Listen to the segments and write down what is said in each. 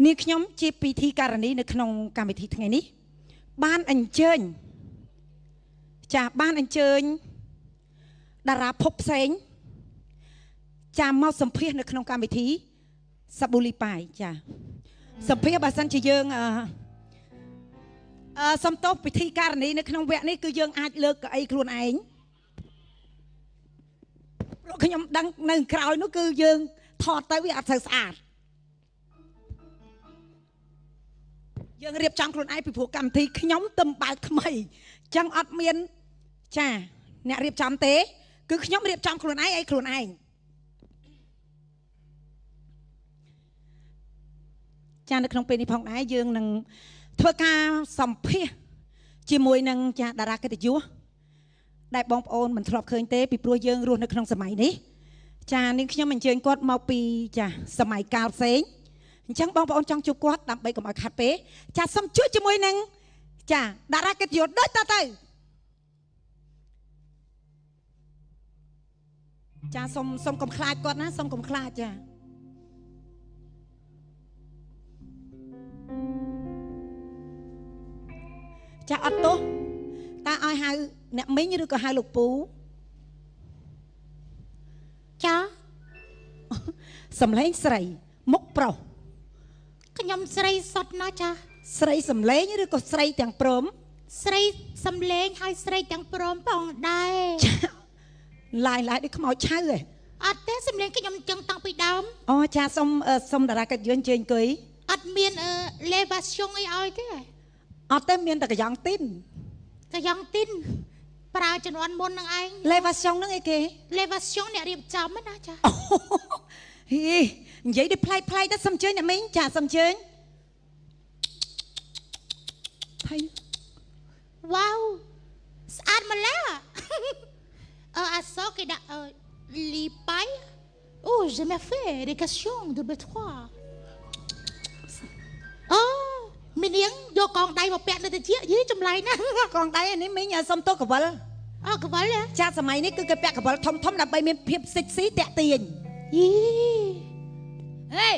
នេះខ្ញុំជាពិធីការនីនៅក្នុងកម្មវិធីថ្ងៃនេះបានអញ្ជើញចាបានអញ្ជើញតារាភពផ្សេងចាមកសម្ភាសនៅក្នុងកម្មវិធីសាប៊ូលីប៉ាយចាសម្ភាសបើសិនជាយើងសំទោសពិធីការនីនៅក្នុងវគ្គនេះគឺយើងអាចលើកកៅអីខ្លួនឯងព្រោះខ្ញុំដឹងនៅក្រោយនោះគឺយើងថតទៅវាអត់សូវស្អាតយើងរៀបចំខ្លួនឯងពីព្រោះកម្មវិធីខ្ញុំទំបើកថ្មីអញ្ចឹងអត់មានចាអ្នករៀបចំទេគឺខ្ញុំរៀបចំខ្លួនឯងឲ្យខ្លួនឯងចានៅក្នុងពេលនេះផងដែរយើងនឹងធ្វើការសម្ភាសជាមួយនឹងចាតារាកិត្តិយសដែលបងប្អូនមិនធ្លាប់ឃើញទេពីព្រោះយើងរស់នៅក្នុងសម័យនេះចានាងខ្ញុំអញ្ជើញគាត់មកពីចាសម័យកាលផ្សេងអញ្ចឹងបងប្អូនចង់ជួបគាត់ដើម្បីកុំឲ្យខាត់ពេកចាសូមជួយជាមួយនឹងចាតារាកិត្តិយសដូចតទៅចាសូមកុំខ្លាចគាត់ណាសូមកុំខ្លាចចាអត់ទោសតើឲ្យហៅអ្នកមីងឬក៏ហៅលោកពូចាសំឡេងស្រីមុខប្រុសខ្ញុំស្រីសុតណាស់ចាស្រីសំឡេងឬក៏ស្រីទាំងព្រមស្រីសំឡេងហើយស្រីទាំងព្រមផងដែរឡាយដូចខ្មោចឆៅហ៎អត់ទេសំឡេងខ្ញុំចឹងតាំងពីដើមអូចាសុំតារាកិត្តិយសជើញអង្គុយអត់មានelevationអីឲ្យទេអត់ទេមានតែកយ៉ងទីនប្រើជំនាន់មុននឹងឯង elevation នឹងអីគេ elevation អ្នករៀបចំណាចាហីនិយាយដូចប្លែកទៅសុំជើញអ្នកមីងចាសុំជើញថៃវ៉ាវស្អាតម្ល៉េះអាសគេដាក់លីប៉ៃអូj'ai jamais fait des questions de B3 អូមីនាងយកកងដៃមកពាក់នៅទៅជាយីចម្លែកណាស់កងដៃនេះមីងសុំទោសកវលអូកវលចាសម័យនេះគឺគេពាក់កវលធំដើម្បីមានភាពសិចស៊ីតាក់ទាញយីហេ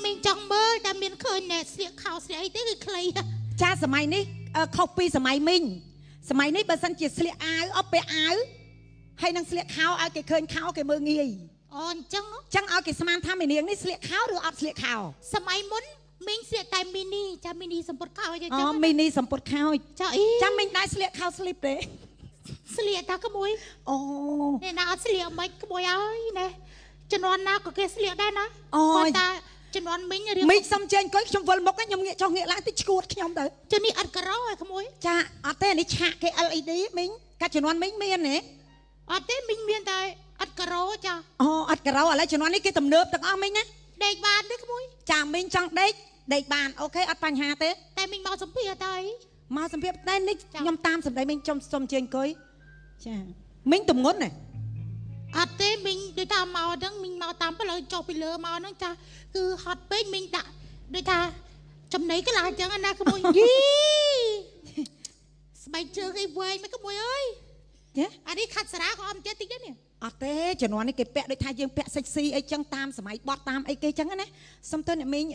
មីងចង់មើលតែមានឃើញអ្នកស្លៀកខោស្លៀកអីទេគឺខ្លីចាសម័យនេះខុសពីសម័យមីងសម័យនេះបើសិនជាស្លៀកអាវអត់ពាក់អាវហើយនឹងស្លៀកខោឲ្យគេឃើញខោគេមើលងាយអូអញ្ចឹងឲ្យគេស្មានថាមីនាងនេះស្លៀកខោឬអត់ស្លៀកខោសម័យមុនមីងស្លៀកតែមីនីចាមីនីសំពត់ខោអញ្ចឹងអូមីនីសំពត់ខោចាអីចាំមីងដែរស្លៀកខោស្លីបទេស្លៀកតាក្មួយអូនេះណាអត់ស្លៀកមិនក្មួយហើយណាជំនាន់ណាក៏គេស្លៀកដែរណាអូតាជំនាន់មីងរៀងមីងសុំជើញអង្គុយខ្ញុំវិលមុខខ្ញុំងាកចុះងាកឡើងទៅឈួតខ្ញុំទៅជើនេះអត់ការ៉ូហើយក្មួយចាអត់ទេនេះឆាកគេ LED មីងកាជំនាន់មីងមានទេអត់ទេមីងមានតែអត់ការ៉ូចាអូអត់ការ៉ូឥឡូវជំនាន់នេះគេទំនើបទាំងអស់មីងណាដេកបានទេក្មួយចាមីងចង់ដេកបានអូខេអត់បញ្ហាទេតែមីងមកសម្ភាសទៅមកសម្ភាសតែនេះខ្ញុំតាមសម្ដីមីងសុំជើញអង្គុយចាមីងទំងន់ណាអត់ទេមីងដូចថាមកហ្នឹងមីងមកតាមផ្លូវចុះពីលើមកហ្នឹងចាគឺហត់ពេកមីងដាក់ដូចថាចំណៃកន្លះអញ្ចឹងណាក្មួយយីស្បែកជើងអីវែងមកក្មួយអើយចាអានេះខាត់សារ៉ាក៏អត់ចេះតិចដែរនេះអត់ទេជំនាន់នេះគេពាក់ដូចថាយើងពាក់សិចស៊ីអីចឹងតាមសម័យបត់តាមអីគេចឹងណាសុំទៅអ្នកមីង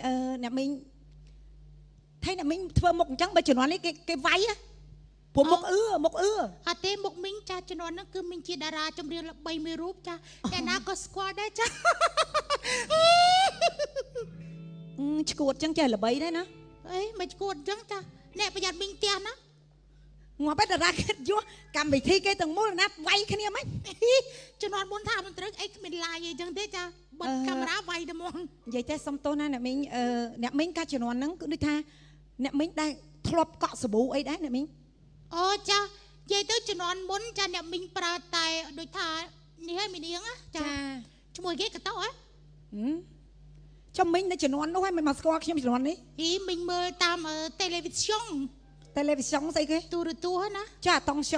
ថៃអ្នកមីងធ្វើមុខអញ្ចឹងបើជំនាន់នេះគេវាយព្រោះមុខអឺអត់ទេមុខមីងចាជំនាន់ហ្នឹងគឺមីងជាតារាចម្រៀងល្បីមួយរូបចាតែណាក៏ស្គាល់ដែរចាឈួតចឹងចេះល្បីដែរណាអីមិនឈួតចឹងចាអ្នកប្រយ័ត្នមីងផ្ទះណាងាប់តារាកិត្តិយសកម្មវិធីគេទាំងមូលណាវាយគ្នាមិនជំនាន់មុនថាមិនត្រូវអីគ្មានឡាយអីចឹងទេចាបិទកាមេរ៉ាវាយតែហ្មងនិយាយតែសុំទោសណាអ្នកមីងកាជំនាន់ហ្នឹងគឺដូចថាអ្នកមីងដែរធ្លាប់កក់សាប៊ូអីដែរអ្នកមីងអូចានិយាយទៅជំនាន់មុនចាអ្នកមីងប្រើតែដូចថានេះហើយមីនាងចាឈ្មោះគេកតោហ៎ចាំមីងនៅជំនាន់នោះហើយមិនមកស្គាល់ខ្ញុំជំនាន់នេះមីងមើលតាម television ស្អីគេទូរទស្សន៍ណាចាតង់ស្យ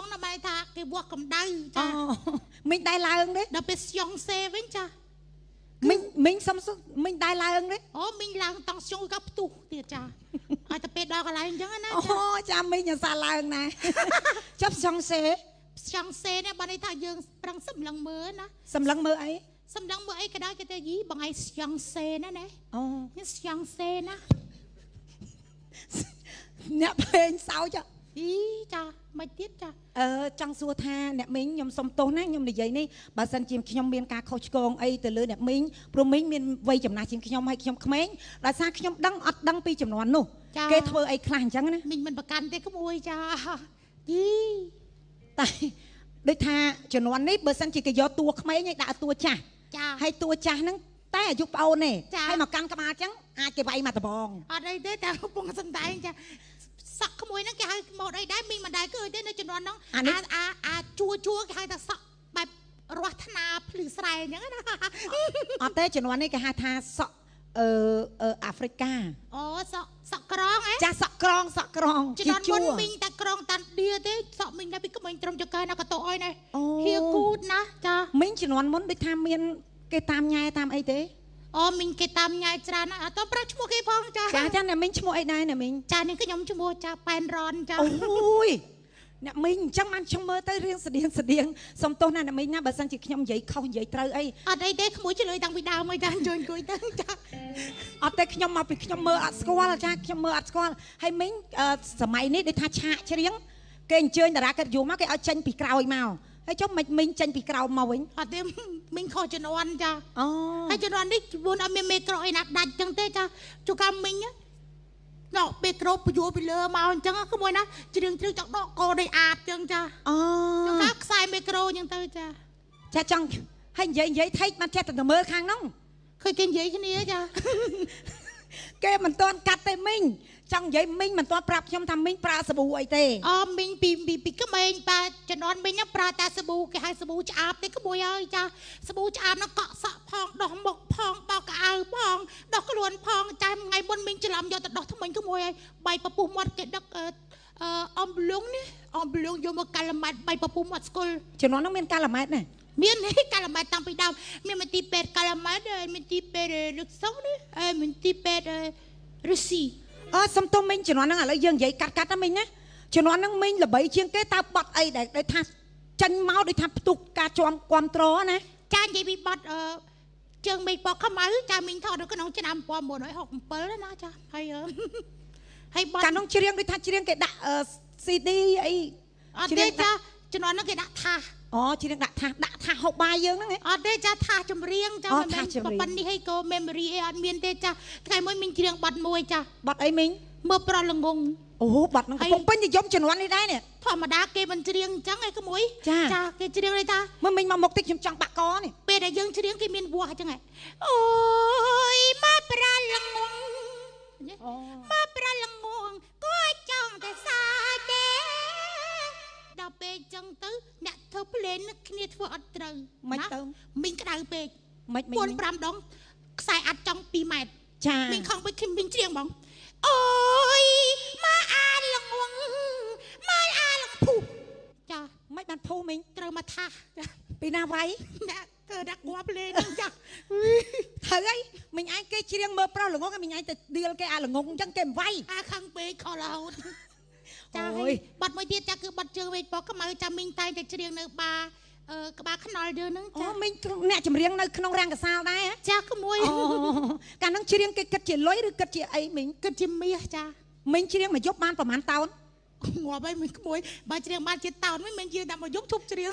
ងណាបែរថាគេវាស់កម្ដៅចាមីងដែរឡើងទេដល់ពេលស្យងសេវិញចាមីងសុំមីងដែរឡើងទេអូមីងឡើងតង់ស្យងក៏ផ្ទុះទៀតចាឲ្យតែពេលដល់កន្លែងអញ្ចឹងណាអូចាមីងអាសាឡើងណាចាប់ស្យងសេនេះបើន័យថាយើងប្រឹងសម្លឹងមើលណាសម្លឹងមើលអី សំឡងមើលអីក៏ដោយគេទៅយីបងឯងស្យងសេណាណាអូនេះស្យងសេណាអ្នកពេញសោចអីចាមិនទៀតចាចង់សួរថាអ្នកមីងខ្ញុំសុំទោសណាខ្ញុំនិយាយនេះបើសិនជាខ្ញុំមានការខុសឆ្គងអីទៅលើអ្នកមីងព្រោះមីងមានវ័យចំណាស់ជាងខ្ញុំហើយខ្ញុំក្មេងដោយសារខ្ញុំដឹងអត់ដឹងពីចំនួននោះគេធ្វើអីខ្លះអញ្ចឹងណាមីងមិនប្រកាន់ទេក្មួយចាយីតែដូចថាចំនួននេះបើសិនជាគេយកតួក្មេងឲ្យដាក់តួចាស់ហើយតួចាស់ហ្នឹងតែអាយុប្អូនទេហើយមកកាន់ក្បាលអញ្ចឹងអាចគេវាយមកដបងអត់អីទេតែកំពុងសំដែងចាសក់ក្មួយហ្នឹងគេហៅម៉ូតអីដែរមីងមិនដែរគឺទេនៅចំនួនហ្នឹងអាចជួគេហៅថាសក់បែបរស់ថ្នាភ្លឺស្រែអញ្ចឹងណាអត់ទេចំនួននេះគេហៅថាសក់អាហ្វ្រិកាអូសក់ក្រងហ៎ចាសក់ក្រងចំនួនមុនមីងតែក្រងតាន់ឌៀទេសក់មីងតែពីក្មេងត្រឹមចកែណាក៏តោអីណាហៀគូតណាចាមីងចំនួនមុនដូចថាមានគេតាមញ៉ែតាមអីទេអូមីងគេតាមញ៉ែច្រើនណាស់អត់ប្រើឈ្មោះគេផងចាចាអ្នកមីងឈ្មោះអីដែរអ្នកមីងចានេះខ្ញុំឈ្មោះចាប៉ែនរ៉នចាអូយអ្នកមីងអញ្ចឹងបានខ្ញុំមើលទៅរៀងស្តៀងសុំទោសណាអ្នកមីងណាបើសិនជាខ្ញុំនិយាយខុសនិយាយត្រូវអីអត់អីទេក្មួយឆ្លើយតាំងពីដើមមកចាជួយអង្គុយទៅចាអត់ទេខ្ញុំមកពីខ្ញុំមើលអត់ស្គាល់ចាខ្ញុំមើលអត់ស្គាល់ហើយមីងសម័យនេះដូចថាឆាកច្រៀងគេអញ្ជើញតារាកិត្តិយសមកគេឲ្យចេញពីក្រោយមកហើយចុះមិនមីងចេញពីក្រោមមកវិញអត់ទេមីងខុសជំនាន់ចាអូហើយជំនាន់នេះជួនអត់មានមេក្រូអីណាដាច់ចឹងទេចាជួកាមីងណោមេក្រូពយោពីលើមកអញ្ចឹងក្មួយណាច្រៀងចង់ដកកោដោយអាបចឹងចាអូជួកាខ្សែមេក្រូចឹងទៅចាចង់ហើយនិយាយថេកបានចេះតែមើលខាងហ្នឹងឃើញគេនិយាយគ្នាចាគេមិនទាន់កាត់ទេមីងចង់និយាយមីងមិនទាន់ប្រាប់ខ្ញុំថាមីងប្រើសាប៊ូអីទេអូមីងពីក្មេងប៉ាជំនាន់មីងប្រើតែសាប៊ូគេហៅសាប៊ូឆ្អាបទេក្មួយអើយចាសាប៊ូឆ្អាបនោះកក់សក់ផងដោះមុខផងបោកកៅអៅផងដោះខ្លួនផងចាថ្ងៃមុនមីងច្រឡំយកទៅដោះថ្មិញក្មួយអើយបាយពពុះមាត់គេដឹកអំប្លុងនេះអំប្លុងយកមកកាឡាម៉ែតបាយពពុះមាត់ស្គល់ជំនាន់នោះមានកាឡាម៉ែតណាមាននេះកាឡាម៉ែតតាំងពីដើមមានមន្ទីរពេទ្យកាឡាម៉ែតមានទីពេទ្យលឹកសុងនេះមានទីពេទ្យរុស្ស៊ីសុំទោសមីងជំនាន់ហ្នឹងឥឡូវយើងនិយាយកាត់ណាមីងណាជំនាន់ហ្នឹងមីងល្បីជាងគេតើបត់អីដែលដូចថាចាញ់មកដូចថាផ្ទុកការជាប់គ្រប់ត្រណាចានិយាយពីបត់ជើងមេឃបកខ្មៅចាមីងថតនៅក្នុងឆ្នាំ1967ណាចាហើយបត់កាលនោះច្រៀងដូចថាច្រៀងគេដាក់ CD អីអត់ទេចាជំនាន់ហ្នឹងគេដាក់ថាច្រៀងដាក់ថាហូបបាយយើងហ្នឹងអត់ទេចាថាចម្រៀងចាមិនមែនប៉ុណ្នេះឲ្យក៏ memory អីអត់មានទេចាថ្ងៃមួយមីងច្រៀងបត់មួយចាបត់អីមីងមើលប្រល្ងងអូបត់ហ្នឹងកំពុងពេញនិយមជំនាន់នេះដែរនេះធម្មតាគេមិនច្រៀងអញ្ចឹងឯក្មួយចាគេច្រៀងទេតាមើលមីងមកមុខតិចខ្ញុំចង់បាក់កនេះពេលដែលយើងច្រៀងគេមានវាស់អញ្ចឹងឯអូយមកប្រល្ងងមកប្រល្ងងក៏ចង់តែសាទេដល់ពេលចឹងទៅអ្នកធ្វើភ្លេងគ្នាធ្វើអត់ត្រូវមិនទៅមីងក្តៅពេកមិន4-5 ដងខ្សែអាចង់2ម៉ែត្រចាមីងខំពេកមីងច្រៀងបងអូយមកអាលងងមកអាលងភូចាមិនបានភូមីងត្រូវមកថាពីណាវាយអ្នកធ្វើដាក់គួរភ្លេងចាហើយមីងឯងគេច្រៀងមើលប្រុសល្ងងមីងឯងទៅដៀលគេអាល្ងងអញ្ចឹងគេមិនវាយខឹងពេកខលរហូតចាហើយបាត់មួយទៀតចាគឺបាត់ជើងវែកបោះខ្មៅចាមីងតែតែច្រៀងនៅបាក្បាលខ្នល់យើងហ្នឹងចាមីងអ្នកចម្រៀងនៅក្នុងរាំងកសាលដែរចាក្មួយកាលហ្នឹងច្រៀងគេគិតជាលុយឬគិតជាអីមីងគិតជាមាសចាមីងច្រៀងមួយយប់បានប្រហែលតោនងាប់ហើយមីងក្មួយបើច្រៀងបានជាតោនវិញមិនជាតែមួយយប់ជប់ច្រៀង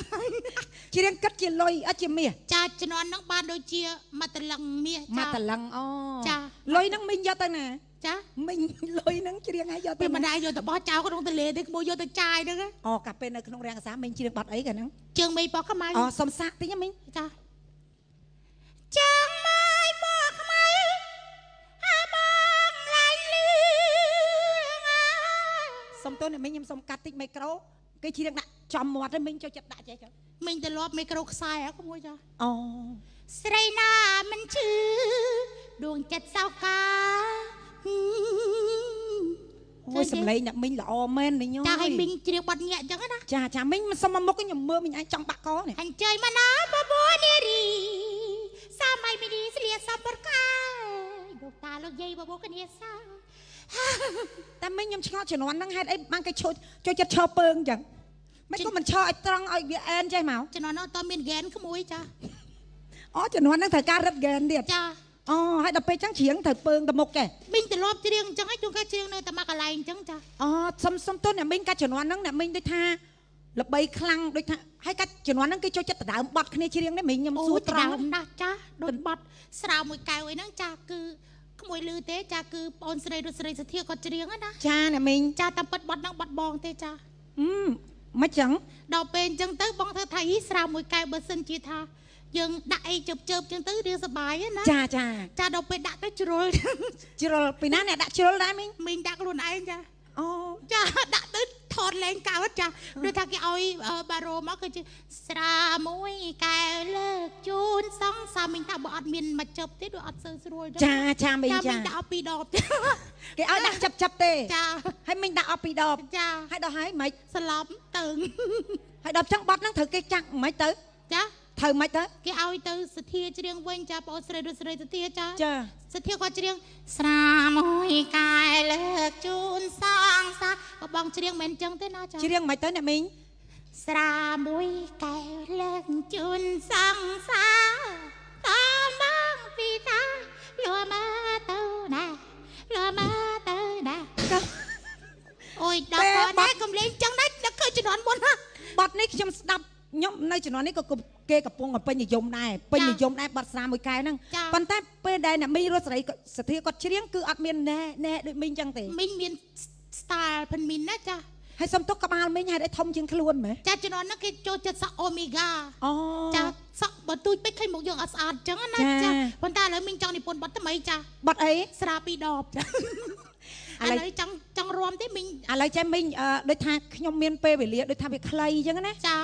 ច្រៀងគិតជាលុយអត់ជាមាសចាជំនាន់ហ្នឹងបានដូចជាមួយតលឹងមាសចាមួយតលឹងចាលុយហ្នឹងមីងយកទៅណាចាមីងលុយហ្នឹងច្រៀងឲ្យយកទៅមិនដែរយកទៅបោះចោលក្នុងទន្លេទេក្មួយយកទៅចាយហ្នឹងកាលពេលនៅក្នុងរាំងកសាមីងច្រៀងបាត់អីកាលហ្នឹងជើងមេបោះខ្មៅសុំសាកតិចមីងចាជើងមេបោះខ្មៅហើយបងឡាយលឿងសុំទោសអ្នកមីងខ្ញុំសុំកាត់តិចមីក្រូគេច្រៀងដាក់ចំមាត់ហើយមីងចូលចិត្តដាក់ចេះមីងទៅលាប់មីក្រូខ្សែក្មួយចាអូស្រីណាមិនឈឺដួងចិត្តសោកាអូយសំឡេងអ្នកមីងល្អមែនមីងចាឲ្យមីងច្រៀងបាត់ញាក់អញ្ចឹងណាចាមីងមិនសុំមកមុខខ្ញុំមើលមីងឯងចង់បាក់កនេះអញ្ជើញមកណាបបួនារីសម័យមីនីស្លៀកសំបរកាលោកតាលោកយាយបបួគ្នាសាតែមីងខ្ញុំឆ្ងល់ជំនាន់ហ្នឹងហេតុអីបានគេចូលចិត្តឈរពើងអញ្ចឹងមិនក៏មិនឈរឲ្យត្រង់ឲ្យវាអែនចេះមកជំនាន់នោះតើមានហ្គេនក្មួយចា អូជំនាន់ហ្នឹងត្រូវការរឹតហ្គេមទៀតចាអូហើយដល់ពេលចឹងច្រៀងត្រូវពើងទៅមុខគេមីងទៅលប់ច្រៀងអញ្ចឹងហើយជួនកាលច្រៀងនៅតែមកកន្លែងអញ្ចឹងចាអូសុំទោះអ្នកមីងកាត់ជំនាន់ហ្នឹងអ្នកមីងដូចថាល្បីខ្លាំងដូចថាហើយកាត់ជំនាន់ហ្នឹងគេចូលចិត្តដដើមបត់គ្នាច្រៀងនេះមីងខ្ញុំសួរត្រង់ណាស់ចាដូចបត់ស្រាវមួយកែវអីហ្នឹងចាគឺក្មួយលឺទេចាគឺបងស្រីរត់ស្រីសធាគាត់ច្រៀងណាចាអ្នកមីងចាតាមពិតបត់ហ្នឹងបត់បងទេចាមិនចឹងដល់ពេលអញ្ចឹងទៅបងធ្វើថាយីស្រាវមួយកែវបើសិនជាថាយើងដាក់អីជើបអញ្ចឹងទៅរៀងសបាយណាចាដល់ពេលដាក់ទៅជ្រុលពីណាអ្នកដាក់ជ្រុលដែរមីងដាក់ខ្លួនឯងចាអូចាដាក់ទៅថតលេងកៅចាដូចថាគេឲ្យបារ៉ូមកគឺជាស្រាមួយកែវលើកជូនសង្សារមីងថាបើអត់មានមកជប់ទេដូចអត់សូវស្រួលចាមីងចាមីងដាក់អស់2ដបគេឲ្យដាក់ចាប់ទេចាហើយមីងដាក់អស់2ដបចាហើយដល់ហើយមិនស្លាប់ទៅហើយដល់ចឹងបត់ហ្នឹងត្រូវគេចាក់មិនទៅចាត្រូវមិនទៅគេឲ្យទៅសធាច្រៀងវិញចាបងស្រីដូចស្រីសធាចាសធាគាត់ច្រៀងស្រាមួយកែលើកជូនសងសាបងច្រៀងមិនអញ្ចឹងទេណាចាច្រៀងមិនទៅអ្នកមីងស្រាមួយកែលើកជូនសងសាតាមបងពីតាលួមកទៅណាអូយដល់គាត់ដែរកំលេងចឹងដែរដល់ឃើញជំនាន់មុនណាបត់នេះខ្ញុំស្ដាប់ខ្ញុំនៅជំនាន់នេះក៏គេកំពុងពេញនិយមដែរពេញនិយមដែរបត់ស្រាមួយកែវហ្នឹងប៉ុន្តែពេលដែលអ្នកមីងរស់សេរីសធាគាត់ច្រៀងគឺអត់មានណែដូចមីងចឹងទេមីងមាន style ផិនមីនណាចាហើយសុំទុកក្បាលមីងហេតុអីធំជាងខ្លួនមែនចាជំនាន់ហ្នឹងគេចូលចិត្តសក់អូមេហ្គាអូចាសក់បើទូចពេកឃើញមុខយើងអត់ស្អាតចឹងណាចាប៉ុន្តែឥឡូវមីងចង់និពន្ធបទថ្មីចាបទអីស្រា2ដបចាឥឡូវចង់រួមទេមីងឥឡូវចេះមីងដូចថាខ្ញុំមានពេលវេលាដូចថាវាខ្លីចឹងណាចា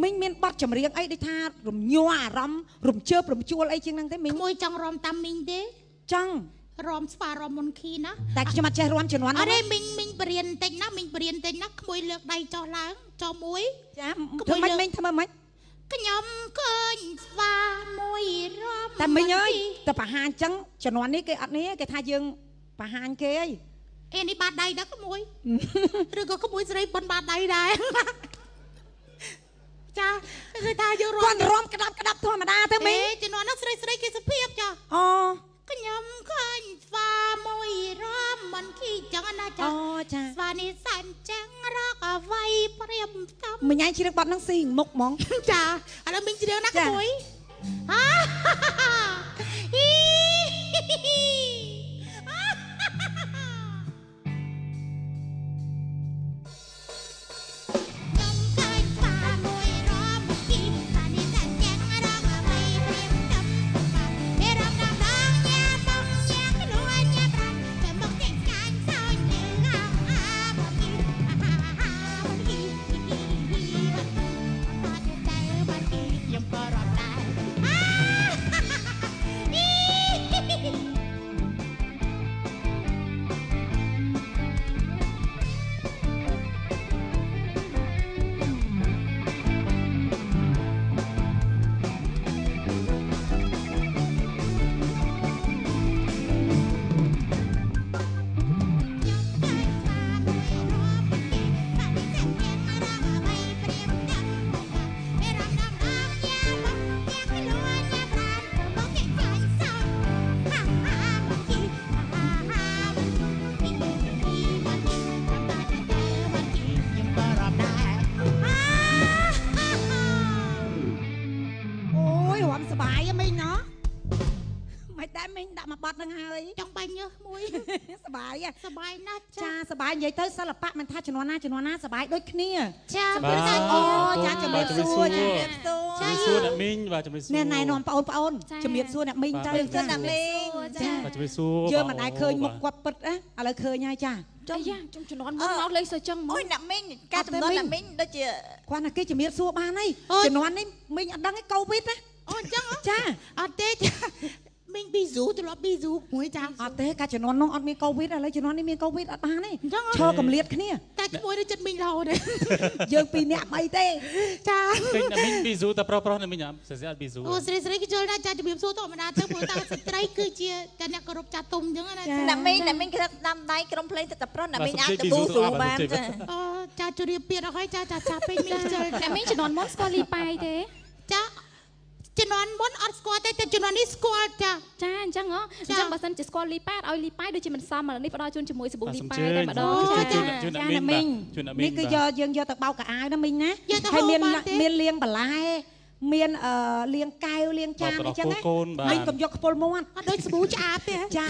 មីងមានបទចម្រៀងអីដូចថារំញ័រអារម្មណ៍រំជើបរំជួលអីជាងហ្នឹងទេមីងមួយចង់រួមតាមមីងទេចង់រំស្វារំមុនខីណាតែខ្ញុំអត់ចេះរំជំនាន់អត់ទេមីងបរៀនតិចណាមីងបរៀនតិចណាក្មួយលើកដៃចុះឡើងចុះមួយចាធ្វើម៉េចមីងធ្វើម៉េចខ្ញុំឃើញស្វាមួយរំតែមីងអើយតែបរហាញចឹងជំនាន់នេះគេអត់នេះគេថាយើងបរហាញគេអីនេះបាតដៃដែរក្មួយឬក៏ក្មួយស្រីប៉ុនបាតដៃដែរចាគឺថាយើងរំគាត់រំក្តាប់ធម្មតាទៅមីងជំនាន់នោះស្រីគេសុភាពចាអូខ្ញុំឃើញស្វាមួយរំមិនគីចឹងណាចាអូចាស្វានេះសាន់ចឹងរកអ្វីព្រាមតំមិញឯងជ្រៀងបត់នឹងស៊ីមុខហ្មងចាឥឡូវមីងជ្រៀងណាក្មួយបត់នឹងហើយចង់បាញ់មួយសបាយណាស់ចាសបាយនិយាយទៅសិល្បៈមិនថាជំនាន់ណាសបាយដូចគ្នាចាអូចាជំរាបសួរចាអ្នកមីងបាទជំរាបសួរណែនាំបងប្អូនជំរាបសួរអ្នកមីងទៅជឿអ្នកលេងចាជំរាបសួរយើងមិនដែលឃើញមុខគាត់ពិតណាឥឡូវឃើញហើយចាអាយ៉ាជំនាន់មុនមកលេងសើចឹងអូយអ្នកមីងការចំនួនអ្នកមីងដូចជាគាត់ណាគេជំរាបសួរបានហើយជំនាន់នេះមីងអត់ដឹងឯកូវីដណាអូអញ្ចឹងចាអត់ទេមីងប៊ីស៊ូទម្លាប់ប៊ីស៊ូមួយចាអត់ទេកាលជំនាន់នោះអត់មានកូវីដឥឡូវជំនាន់នេះមានកូវីដអត់បានទេឈរកំលៀតគ្នាតែក្មួយនៅចិត្តមីងរហូតយើងពីរនាក់អីទេចាពេញតែមីងប៊ីស៊ូតែប្រុសណាមីងអត់ស្រីអត់ប៊ីស៊ូអូស្រីគេជិលណាចាជំរាបសួរធម្មតាទៅព្រោះតាស្ត្រីគឺជាតែអ្នកគោរពចាស់ទុំអញ្ចឹងណាអ្នកមីងគេស្ដាំដៃក្រុមភ្លេងតែប្រុសអ្នកមីងអាចទៅប៊ូស៊ូបានចាអូចាជម្រាបពីអស់ហើយចាពេញមីងជិលអ្នកមីងជំនាន់មុនស្គាល់លីប៉ៃទេចា ជំនាន់មុនអត់ស្គាល់ទេតែជំនាន់នេះស្គាល់ចា ចាអញ្ចឹងហ៎អញ្ចឹងបើសិនជាស្គាល់លីប៉ែតឲ្យលីប៉ែតដូចជាមិនសមឥឡូវនេះផ្ដល់ជូនជាមួយសាប៊ូលីប៉ែតតែម្ដង ជូនអ្នកមីងនេះ គឺយើងយកទៅបោកកៅអៅណាមីងណាហើយមានលៀងបន្លែមានលៀងកែវលៀងចានអញ្ចឹងណាមីងកុំយកខ្ពុលមាត់អត់ដូចសាប៊ូឆ្អាបទេចា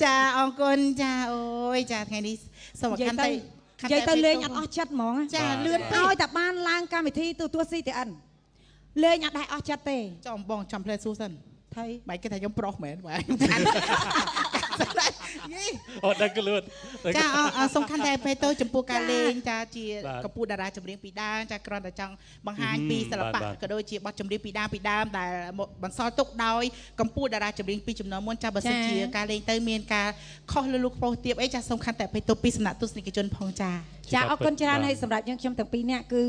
ចាអរគុណចាអូយចាថ្ងៃនេះសូមអរគុណទៅនិយាយទៅលេងអត់អស់ចិត្តហ្មងចាលឿនឲ្យតែបានឡើងកម្មវិធីទូទួ CTN លេងអត់ដែរអស់ចិត្តទេចំបងចាំផ្លែសួរសិនថៃបែរគេថាខ្ញុំប្រុសមែនបាទអត់ដឹងក្លឿនចាសំខាន់តែពេលទៅចំពោះការលេងចាជាកម្ពុជាតារាចម្រៀងពីដើមចាគ្រាន់តែចង់បង្ហាញពីសិល្បៈក៏ដូចជាបទចម្រៀងពីដើមដែលបន្សល់ទុកដោយកម្ពុជាតារាចម្រៀងពីជំនាន់មុនចាបើសិនជាការលេងទៅមានការខុសលើលោកប្រុសទៀបអីចាសំខាន់តែពេលទៅពីសំណាក់ទស្សនិកជនផងចាចាអរគុណច្រើនហើយសម្រាប់យើងខ្ញុំទាំងពីរនាក់គឺ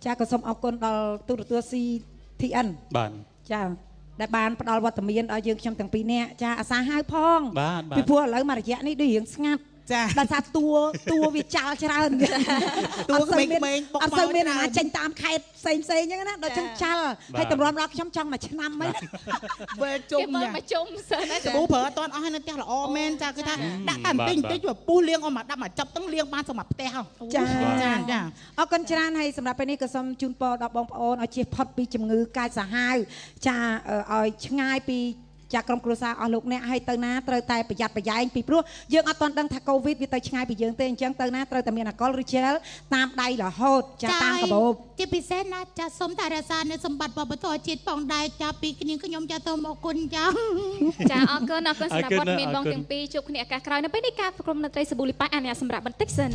ចាក៏សូមអរគុណដល់ទូរទស្សន៍ CTN បាទចាដែលបានផ្ដល់វត្តមានដល់យើងខ្ញុំទាំងពីរនាក់ចាអាសាហៅផងពីព្រោះឥឡូវមករយៈនេះដូចរៀងស្ងាត់ចាដោយសារតួវាចាល់ច្រើនតួក្មេងៗបុកអត់សូវមានអាចេញតាមខេត្តផ្សេងអញ្ចឹងណាដល់ចឹងចាល់ហើយតម្រាំដល់ខ្ញុំចង់មួយឆ្នាំហ្នឹងបើជុំមកជុំសិនណាសាប៊ូប្រើអត់ទាន់អស់ហើយនៅផ្ទះល្អមែនចាគឺថាដាក់តែបន្តិចពុះលាងអស់មកដាក់មកចាប់ទាំងលាងបានសម្រាប់ផ្ទះចាអរគុណច្រើនហើយសម្រាប់ពេលនេះក៏សូមជូនពរដល់បងប្អូនឲ្យជៀសផុតពីជំងឺកាចសាហាវចាឲ្យឆ្ងាយពីចាក្រុមគ្រួសារអស់លោកអ្នកឲ្យទៅណាត្រូវតែប្រយ័ត្នប្រយែងពីព្រោះយើងអត់ទាន់ដឹងថាកូវីដវាទៅឆ្ងាយពីយើងទេអញ្ចឹងទៅណាត្រូវតែមានអាល់កុលឬជែលតាមដៃរហូតចាតាមកាបូបជាពិសេសណាចាសូមតែរក្សានៅសម្បត្តិវប្បធម៌ជាតិផងដែរចាពីគ្នាខ្ញុំចាសូមអរគុណចាអរគុណសម្រាប់វត្តមានបងទាំងពីរជួបគ្នាឱកាសក្រោយនៅពេលនេះការក្រុមតន្ត្រីសាប៊ូលីប៉ែអនុញ្ញាតសម្រាប់បន្តិចសិន